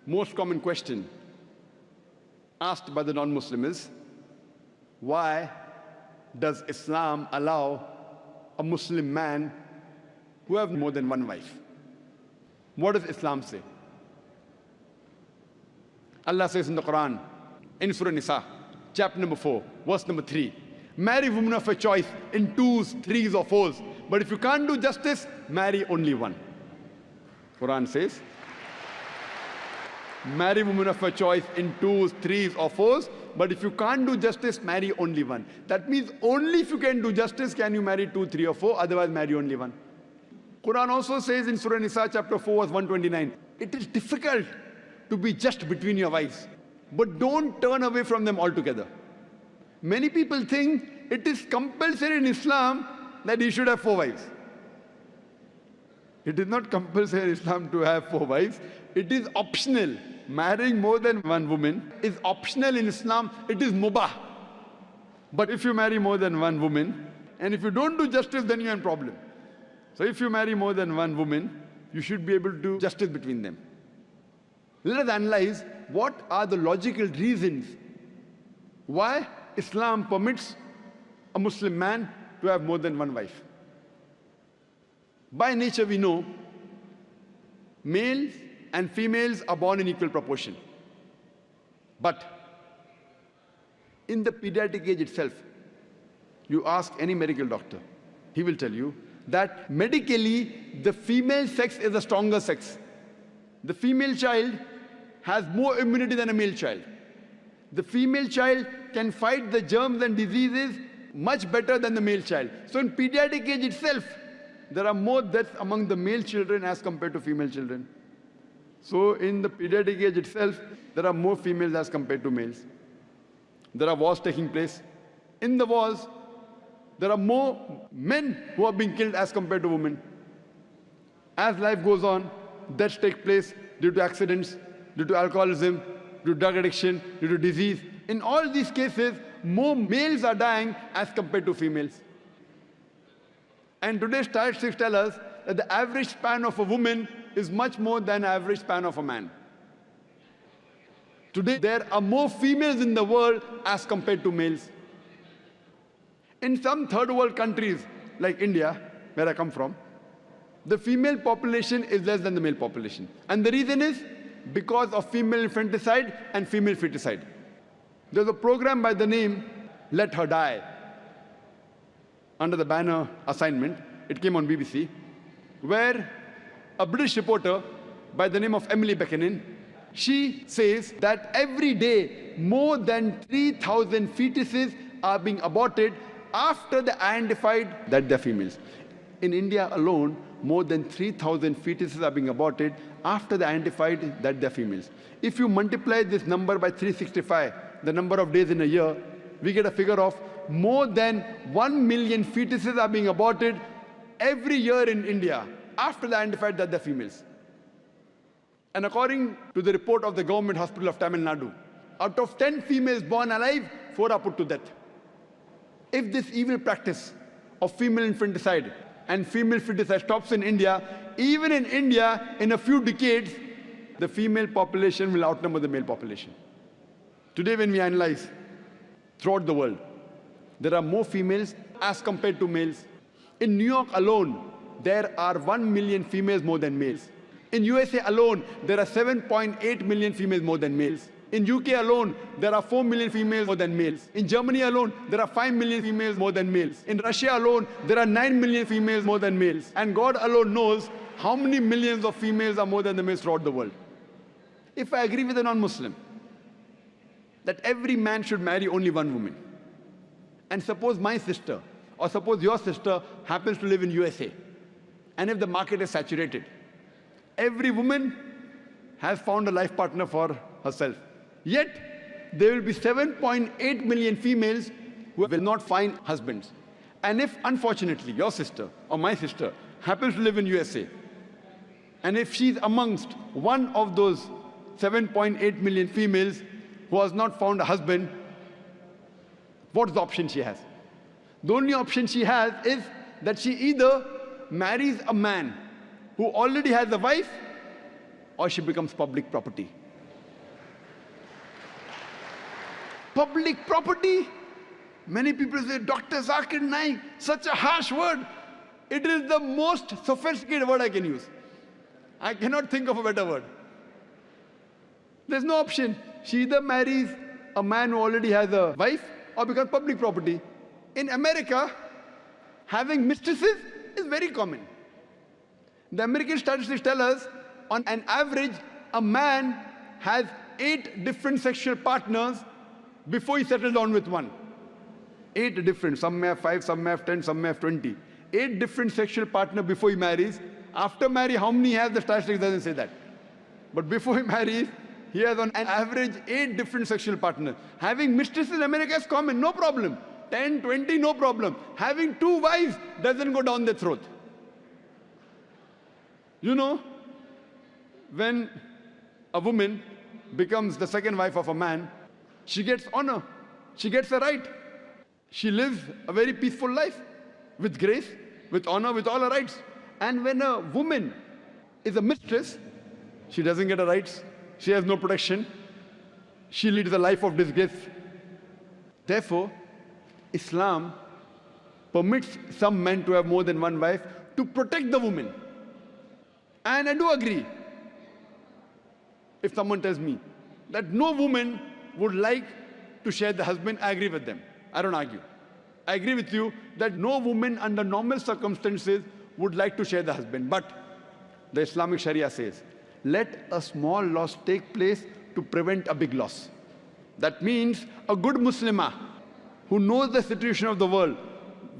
most common question asked by the non-Muslim is, why does Islam allow a Muslim man who have more than one wife? What does Islam say? Allah says in the Quran, in Surah Nisa, chapter number 4, verse number 3, marry women of your choice in twos, threes or fours. But if you can't do justice, marry only one. Quran says, marry women of your choice in twos, threes or fours. But if you can't do justice, marry only one. That means only if you can do justice can you marry 2, 3 or 4, otherwise marry only one. Quran also says in Surah Nisa chapter 4 verse 129, it is difficult to be just between your wives, but don't turn away from them altogether. Many people think it is compulsory in Islam that you should have 4 wives. It is not compulsory in Islam to have 4 wives. It is optional. Marrying more than one woman is optional in Islam. It is mubah. But if you marry more than one woman, and if you don't do justice, then you're in problem. So if you marry more than one woman, you should be able to do justice between them. Let us analyze what are the logical reasons why Islam permits a Muslim man to have more than one wife. By nature we know males and females are born in equal proportion. But in the pediatric age itself, you ask any medical doctor, he will tell you that medically the female sex is the stronger sex. The female child has more immunity than a male child. The female child can fight the germs and diseases much better than the male child. So in pediatric age itself, there are more deaths among the male children as compared to female children. So in the pediatric age itself, there are more females as compared to males. There are wars taking place. In the wars, there are more men who are being killed as compared to women. As life goes on, deaths take place due to accidents, due to alcoholism, due to drug addiction, due to disease. In all these cases, more males are dying as compared to females. And today's statistics tell us that the average span of a woman is much more than the average span of a man. Today, there are more females in the world as compared to males. In some third world countries, like India, where I come from, the female population is less than the male population. And the reason is because of female infanticide and female feticide. There's a program by the name Let Her Die, under the banner Assignment. It came on BBC, where a British reporter by the name of Emily Beckenin, she says that every day more than 3,000 fetuses are being aborted after they identified that they're females. In India alone, more than 3,000 fetuses are being aborted after they identified that they're females. If you multiply this number by 365, the number of days in a year, we get a figure of more than 1 million fetuses are being aborted every year in India after they identified that they're females. And according to the report of the government hospital of Tamil Nadu, out of 10 females born alive, 4 are put to death. If this evil practice of female infanticide and female feticide stops in India, even in India, in a few decades, the female population will outnumber the male population. Today, when we analyze throughout the world, there are more females as compared to males. In New York alone, there are 1 million females more than males. In USA alone, there are 7.8 million females more than males. In UK alone, there are 4 million females more than males. In Germany alone, there are 5 million females more than males. In Russia alone, there are 9 million females more than males. And God alone knows how many millions of females are more than the males throughout the world. If I agree with a non-Muslim that every man should marry only one woman, and suppose my sister or suppose your sister happens to live in USA, and if the market is saturated, every woman has found a life partner for herself. Yet, there will be 7.8 million females who will not find husbands. And if, unfortunately, your sister or my sister happens to live in USA, and if she's amongst one of those 7.8 million females who has not found a husband, what's the option she has? The only option she has is that she either marries a man who already has a wife, or she becomes public property. public property. Many people say, Dr. Zakir Naik, such a harsh word. It is the most sophisticated word I can use. I cannot think of a better word. There's no option. She either marries a man who already has a wife or becomes public property. In America, having mistresses is very common. The American statistics tell us, on an average, a man has 8 different sexual partners before he settles down with one. 8 different. Some may have 5, some may have 10, some may have 20. 8 different sexual partners before he marries. After marriage, how many he has, the statistics doesn't say that. But before he marries, he has on an average 8 different sexual partners. Having mistresses in America is common, no problem. 10, 20, no problem. Having 2 wives doesn't go down their throat. You know, when a woman becomes the second wife of a man, she gets honor, she gets a right. She lives a very peaceful life, with grace, with honor, with all her rights. And when a woman is a mistress, she doesn't get her rights, she has no protection, she leads a life of disgrace. Therefore, Islam permits some men to have more than one wife to protect the woman. And I do agree, if someone tells me that no woman would like to share the husband, I agree with them. I don't argue. I agree with you that no woman under normal circumstances would like to share the husband. But the Islamic Sharia says, let a small loss take place to prevent a big loss. That means a good Muslimah who knows the situation of the world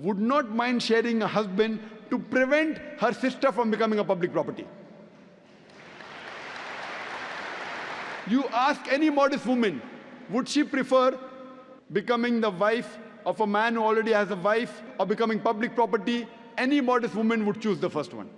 would not mind sharing a husband to prevent her sister from becoming a public property. You ask any modest woman, would she prefer becoming the wife of a man who already has a wife or becoming public property? Any modest woman would choose the first one.